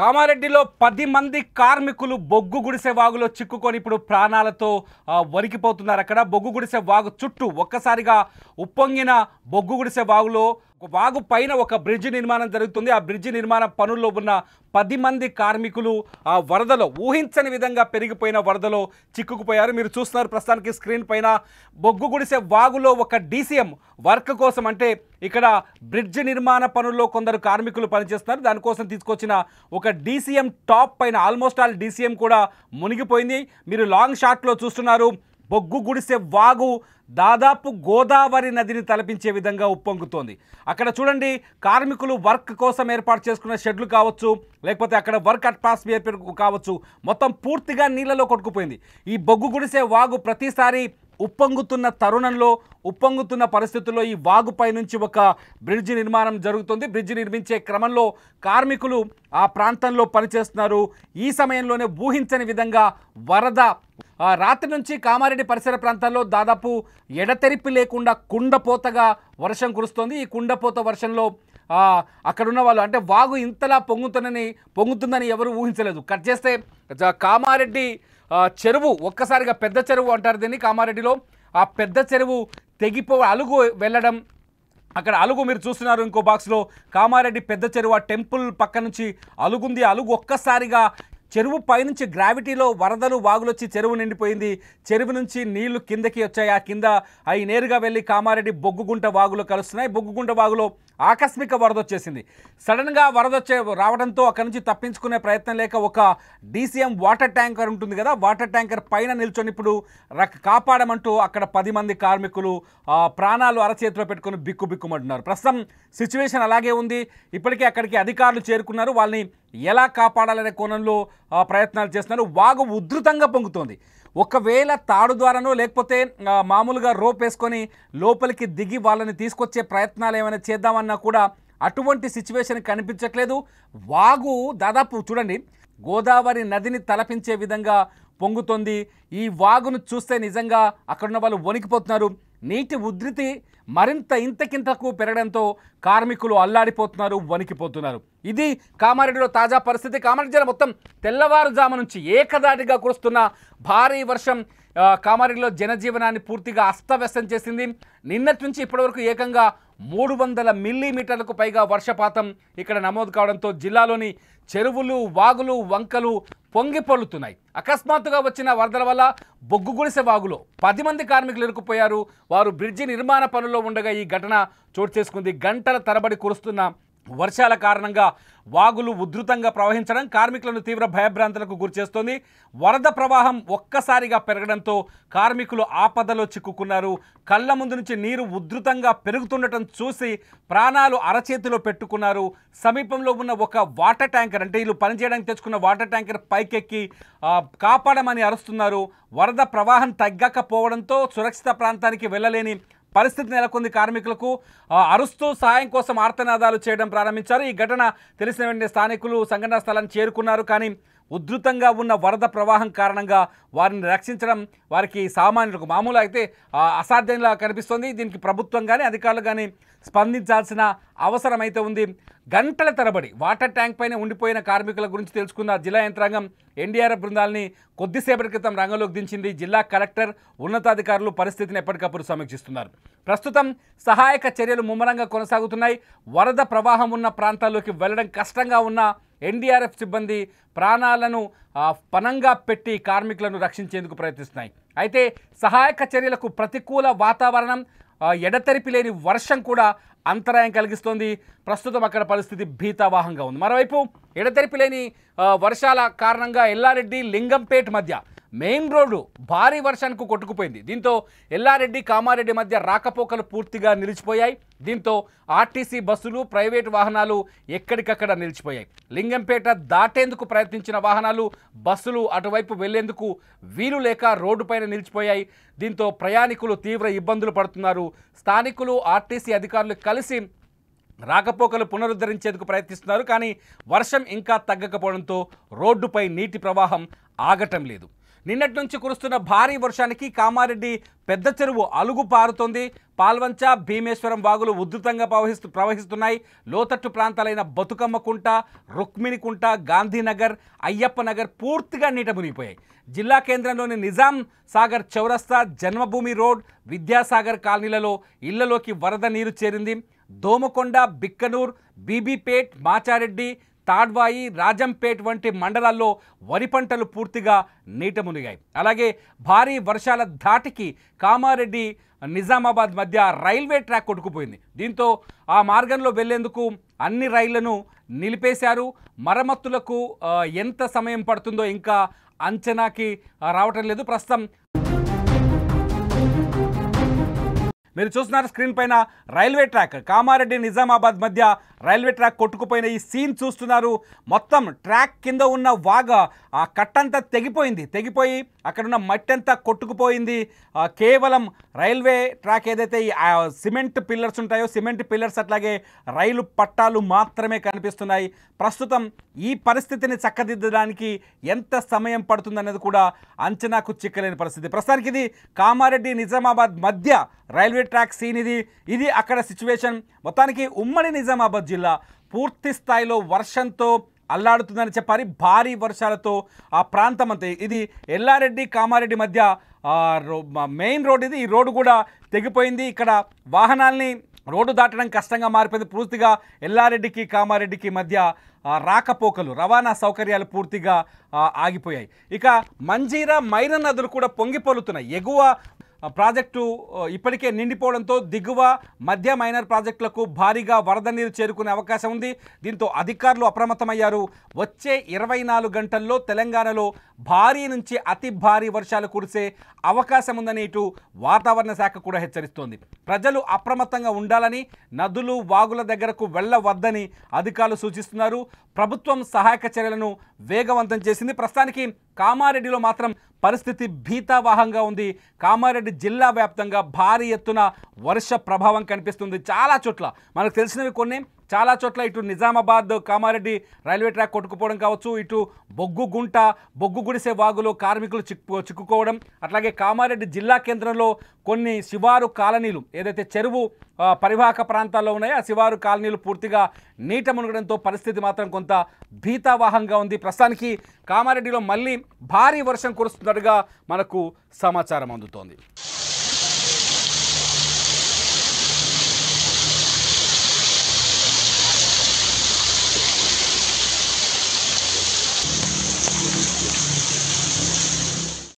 కామారెడ్డిలో 10 మంది కార్మికులు బొగ్గు గుడిసె వాగులో చిక్కుకొని ఇప్పుడు ప్రాణాలతో వణికిపోతున్నారు. అక్కడ బొగ్గు గుడిసె వాగు చుట్టూ ఒక్కసారిగా ఉప్పొంగిన బొగ్గు గుడిసె వాగులో వాగు పైన ఒక బ్రిడ్జి నిర్మాణం జరుగుతుంది. ఆ బ్రిడ్జి నిర్మాణ పనుల్లో ఉన్న 10 మంది కార్మికులు ఆ వరదలో ఊహించని విధంగా పెరిగిపోయిన వరదలో చిక్కుకుపోయారు. మీరు చూస్తున్నారు ప్రస్తుతానికి స్క్రీన్ పైన బొగ్గు గుడిసె వాగులో ఒక డీసీఎం వర్క్ కోసం, అంటే ఇక్కడ బ్రిడ్జి నిర్మాణ పనుల్లో కొందరు కార్మికులు పనిచేస్తున్నారు. దానికోసం తీసుకొచ్చిన ఒక డీసీఎం టాప్ పైన ఆల్మోస్ట్ ఆల్ డీసీఎం కూడా మునిగిపోయింది. మీరు లాంగ్ షాట్లో చూస్తున్నారు. బొగ్గు గుడిసె వాగు దాదాపు గోదావరి నదిని తలపించే విధంగా ఉప్పొంగుతోంది. అక్కడ చూడండి, కార్మికులు వర్క్ కోసం ఏర్పాటు చేసుకున్న షెడ్లు కావచ్చు, లేకపోతే అక్కడ వర్క్ అట్మాస్ఫియర్ కావచ్చు, మొత్తం పూర్తిగా నీళ్ళలో కొట్టుకుపోయింది. ఈ బొగ్గు గుడిసె వాగు ప్రతిసారి ఉప్పొంగుతున్న తరుణంలో, ఉప్పొంగుతున్న పరిస్థితుల్లో ఈ వాగుపై నుంచి ఒక బ్రిడ్జి నిర్మాణం జరుగుతుంది. బ్రిడ్జి నిర్మించే క్రమంలో కార్మికులు ఆ ప్రాంతంలో పనిచేస్తున్నారు. ఈ సమయంలోనే ఊహించని విధంగా వరద రాత్రి నుంచి కామారెడ్డి పరిసర ప్రాంతాల్లో దాదాపు ఎడతెరిపి లేకుండా కుండపోతగా వర్షం కురుస్తోంది. ఈ కుండపోత వర్షంలో అక్కడున్న వాళ్ళు, అంటే వాగు ఇంతలా పొంగుతుందని ఎవరు ఊహించలేదు. కట్ చేస్తే కామారెడ్డి చెరువు ఒక్కసారిగా, పెద్ద చెరువు అంటారు దీన్ని కామారెడ్డిలో, ఆ పెద్ద చెరువు అలుగు వెళ్ళడం, అక్కడ అలుగు మీరు చూస్తున్నారు ఇంకో బాక్స్లో. కామారెడ్డి పెద్ద చెరువు ఆ టెంపుల్ పక్క నుంచి అలుగుంది. అలుగు ఒక్కసారిగా చెరువు పైనుంచి గ్రావిటీలో వరదలు వాగులు వచ్చి చెరువు నిండిపోయింది. చెరువు నుంచి నీళ్లు కిందకి వచ్చాయి. ఆ కింద అవి నేరుగా వెళ్ళి కామారెడ్డి బొగ్గుగుంట వాగులో కలుస్తున్నాయి. బొగ్గుగుంట వాగులో ఆకస్మిక వరద వచ్చేసింది. సడన్గా వరద రావడంతో అక్కడి నుంచి తప్పించుకునే ప్రయత్నం లేక ఒక డీసీఎం వాటర్ ట్యాంకర్ ఉంటుంది కదా, వాటర్ ట్యాంకర్ పైన నిల్చొని ఇప్పుడు కాపాడమంటూ అక్కడ 10 మంది కార్మికులు ప్రాణాలు అరచేతిలో పెట్టుకొని బిక్కుబిక్కుమంటున్నారు. ప్రస్తుతం సిచ్యువేషన్ అలాగే ఉంది. ఇప్పటికే అక్కడికి అధికారులు చేరుకున్నారు. వాళ్ళని ఎలా కాపాడాలనే కోణంలో ప్రయత్నాలు చేస్తున్నారు. వాగు ఉధృతంగా పొంగుతోంది. ఒకవేళ తాడు ద్వారానో లేకపోతే మామూలుగా రోప్ వేసుకొని లోపలికి దిగి వాళ్ళని తీసుకొచ్చే ప్రయత్నాలు ఏమైనా చేద్దామన్నా కూడా అటువంటి సిచ్యువేషన్ కనిపించట్లేదు. వాగు దాదాపు చూడండి, గోదావరి నదిని తలపించే విధంగా పొంగుతోంది. ఈ వాగును చూస్తే నిజంగా అక్కడున్న వాళ్ళు వణికిపోతున్నారు. నీటి ఉధృతి మరింత ఇంతకింతకు పెరగడంతో కార్మికులు అల్లాడిపోతున్నారు, వణికిపోతున్నారు. ఇది కామారెడ్డిలో తాజా పరిస్థితి. కామారెడ్డి జిల్లా మొత్తం తెల్లవారుజాము నుంచి ఏకదాటిగా కురుస్తున్న భారీ వర్షం కామారెడ్డిలో జనజీవనాన్ని పూర్తిగా అస్తవ్యస్తం చేసింది. నిన్నటి నుంచి ఇప్పటివరకు ఏకంగా 300 మిల్లీమీటర్లకు పైగా వర్షపాతం ఇక్కడ నమోదు కావడంతో జిల్లాలోని చెరువులు, వాగులు, వంకలు పొంగిపొర్లుతున్నాయి. అకస్మాత్తుగా వచ్చిన వరదల వల్ల బొగ్గు గుడిసె వాగులో 10 మంది కార్మికులు ఇరుక్కుపోయారు. వారు బ్రిడ్జి నిర్మాణ పనుల్లో ఉండగా ఈ ఘటన చోటు చేసుకుంది. గంటల తరబడి కురుస్తున్న వర్షాల కారణంగా వాగులు ఉధృతంగా ప్రవహించడం కార్మికులను తీవ్ర భయభ్రాంతులకు గురిచేస్తోంది. వరద ప్రవాహం ఒక్కసారిగా పెరగడంతో కార్మికులు ఆపదలో చిక్కుకున్నారు. కళ్ళ ముందు నుంచి నీరు ఉధృతంగా పెరుగుతుండటం చూసి ప్రాణాలు అరచేతిలో పెట్టుకున్నారు. సమీపంలో ఉన్న ఒక వాటర్ ట్యాంకర్, అంటే వీళ్ళు పనిచేయడానికి తెచ్చుకున్న వాటర్ ట్యాంకర్ పైకెక్కి కాపాడమని అరుస్తున్నారు. వరద ప్రవాహం తగ్గకపోవడంతో సురక్షిత ప్రాంతానికి వెళ్ళలేని పరిస్థితి నెలకొంది. కార్మికులకు అరుస్తూ సహాయం కోసం ఆర్తనాదాలు చేయడం ప్రారంభించారు. ఈ ఘటన తెలిసిన వెంటనే స్థానికులు సంఘటనా స్థలాన్ని చేరుకున్నారు. కానీ ఉధృతంగా ఉన్న వరద ప్రవాహం కారణంగా వారిని రక్షించడం వారికి సామాన్యులకు మామూలు అయితే అసాధ్యంగా కనిపిస్తోంది. దీనికి ప్రభుత్వం కానీ అధికారులు కానీ స్పందించాల్సిన అవసరం అయితే ఉంది. గంటల తరబడి వాటర్ ట్యాంక్ పైన ఉండిపోయిన కార్మికుల గురించి తెలుసుకున్న జిల్లా యంత్రాంగం ఎన్డీఆర్ఎఫ్ బృందాలని కొద్దిసేపటి క్రితం రంగంలోకి దించింది. జిల్లా కలెక్టర్, ఉన్నతాధికారులు పరిస్థితిని ఎప్పటికప్పుడు సమీక్షిస్తున్నారు. ప్రస్తుతం సహాయక చర్యలు ముమ్మరంగా కొనసాగుతున్నాయి. వరద ప్రవాహం ఉన్న ప్రాంతాల్లోకి వెళ్ళడం కష్టంగా ఉన్న ఎన్డీఆర్ఎఫ్ సిబ్బంది ప్రాణాలను పణంగా పెట్టి కార్మికులను రక్షించేందుకు ప్రయత్నిస్తున్నాయి. అయితే సహాయక చర్యలకు ప్రతికూల వాతావరణం, ఎడతెరిపి లేని వర్షం కూడా అంతరాయం కలిగిస్తోంది. ప్రస్తుతం అక్కడ పరిస్థితి భీతావాహంగా ఉంది. మరోవైపు ఎడతెరిపి లేని వర్షాల కారణంగా ఎల్లారెడ్డి లింగంపేట్ మధ్య మెయిన్ రోడ్డు భారీ వర్షానికి కొట్టుకుపోయింది. దీంతో ఎల్లారెడ్డి కామారెడ్డి మధ్య రాకపోకలు పూర్తిగా నిలిచిపోయాయి. దీంతో ఆర్టీసీ బస్సులు, ప్రైవేటు వాహనాలు ఎక్కడికక్కడ నిలిచిపోయాయి. లింగంపేట దాటేందుకు ప్రయత్నించిన వాహనాలు, బస్సులు అటువైపు వెళ్లేందుకు వీలు లేక రోడ్డుపైన నిలిచిపోయాయి. దీంతో ప్రయాణికులు తీవ్ర ఇబ్బందులు పడుతున్నారు. స్థానికులు, ఆర్టీసీ అధికారులు కలిసి రాకపోకలు పునరుద్ధరించేందుకు ప్రయత్నిస్తున్నారు. కానీ వర్షం ఇంకా తగ్గకపోవడంతో రోడ్డుపై నీటి ప్రవాహం ఆగటం లేదు. నిన్నటి నుంచి కురుస్తున్న భారీ వర్షానికి కామారెడ్డి పెద్ద చెరువు అలుగు పారుతోంది. పాల్వంచ, భీమేశ్వరం వాగులు ఉధృతంగా ప్రవహిస్తున్నాయి. లోతట్టు ప్రాంతాలైన బతుకమ్మకుంట, రుక్మిణికుంట, గాంధీనగర్, అయ్యప్ప నగర్ పూర్తిగా నీట మునిగిపోయాయి. జిల్లా కేంద్రంలోని నిజాం సాగర్ చౌరస్తా, జన్మభూమి రోడ్, విద్యాసాగర్ కాలనీలలో ఇళ్లలోకి వరద నీరు చేరింది. దోమకొండ, బిక్కనూర్, బీబీపేట్, మాచారెడ్డి, తాడ్వాయి, రాజంపేట్ వంటి మండలాల్లో వరి పంటలు పూర్తిగా నీట మునిగాయి. అలాగే భారీ వర్షాల ధాటికి కామారెడ్డి నిజామాబాద్ మధ్య రైల్వే ట్రాక్ కొట్టుకుపోయింది. దీంతో ఆ మార్గంలో వెళ్లేందుకు అన్ని రైళ్లను నిలిపేశారు. మరమ్మతులకు ఎంత సమయం పడుతుందో ఇంకా అంచనాకి రావటం లేదు. ప్రస్తుతం మీరు చూస్తున్నారు స్క్రీన్ పైన రైల్వే ట్రాక్, కామారెడ్డి నిజామాబాద్ మధ్య రైల్వే ట్రాక్ కొట్టుకుపోయిన ఈ సీన్ చూస్తున్నారు. మొత్తం ట్రాక్ కింద ఉన్న వాగ ఆ కట్టంతా తెగిపోయి అక్కడున్న మట్టి అంతా కొట్టుకుపోయింది. కేవలం రైల్వే ట్రాక్ ఏదైతే సిమెంట్ పిల్లర్స్ ఉంటాయో, సిమెంట్ పిల్లర్స్ అట్లాగే రైలు పట్టాలు మాత్రమే కనిపిస్తున్నాయి. ప్రస్తుతం ఈ పరిస్థితిని చక్కదిద్దడానికి ఎంత సమయం పడుతుందనేది కూడా అంచనాకు చిక్కలేని పరిస్థితి. ప్రస్తుతానికి ఇది కామారెడ్డి నిజామాబాద్ మధ్య రైల్వే ట్రాక్ సీన్. ఇది అక్కడ సిచ్యువేషన్. మొత్తానికి ఉమ్మడి నిజామాబాద్ జిల్లా పూర్తి స్థాయిలో వర్షంతో అల్లాడుతుందని చెప్పాలి. భారీ వర్షాలతో ఆ ప్రాంతం అంతా, ఇది ఎల్లారెడ్డి కామారెడ్డి మధ్య మెయిన్ రోడ్ ఇది. ఈ రోడ్డు కూడా తెగిపోయింది. ఇక్కడ వాహనాల్ని రోడ్డు దాటడం కష్టంగా మారిపోయింది. పూర్తిగా ఎల్లారెడ్డికి కామారెడ్డికి మధ్య రాకపోకలు, రవాణా సౌకర్యాలు పూర్తిగా ఆగిపోయాయి. ఇక మంజీరా, మైరా నదులు కూడా పొంగిపొలుతున్నాయి. ఎగువ ప్రాజెక్టు ఇప్పటికే నిండిపోవడంతో దిగువ, మధ్య మైనర్ ప్రాజెక్టులకు భారీగా వరద నీరు చేరుకునే అవకాశం ఉంది. దీంతో అధికారులు అప్రమత్తమయ్యారు. వచ్చే 24 గంటల్లో తెలంగాణలో భారీ నుంచి అతి భారీ వర్షాలు కురిసే అవకాశం ఉందని ఇటు వాతావరణ శాఖ కూడా హెచ్చరిస్తోంది. ప్రజలు అప్రమత్తంగా ఉండాలని, నదులు వాగుల దగ్గరకు వెళ్ళవద్దని అధికారులు సూచిస్తున్నారు. ప్రభుత్వం సహాయక చర్యలను వేగవంతం చేసింది. ప్రస్తుతానికి కామారెడ్డిలో మాత్రం పరిస్థితి భీతావహంగా ఉంది. కామారెడ్డి జిల్లా వ్యాప్తంగా భారీ ఎత్తున వర్ష ప్రభావం కనిపిస్తుంది. చాలా చోట్ల మనకు తెలిసినవి కొన్ని, చాలా చోట్ల ఇటు నిజామాబాద్ కామారెడ్డి రైల్వే ట్రాక్ కొట్టుకుపోవడం కావచ్చు, ఇటు బొగ్గుగుంట, బొగ్గు గుడిసె వాగులో కార్మికులు చిక్కుకోవడం, అట్లాగే కామారెడ్డి జిల్లా కేంద్రంలో కొన్ని శివారు కాలనీలు ఏదైతే చెరువు పరివాహక ప్రాంతాల్లో ఉన్నాయో ఆ శివారు కాలనీలు పూర్తిగా నీట మునగడంతో పరిస్థితి మాత్రం కొంత భీతావహంగా ఉంది. ప్రస్తుతానికి కామారెడ్డిలో మళ్ళీ భారీ వర్షం కురుస్తున్నట్టుగా మనకు సమాచారం అందుతోంది.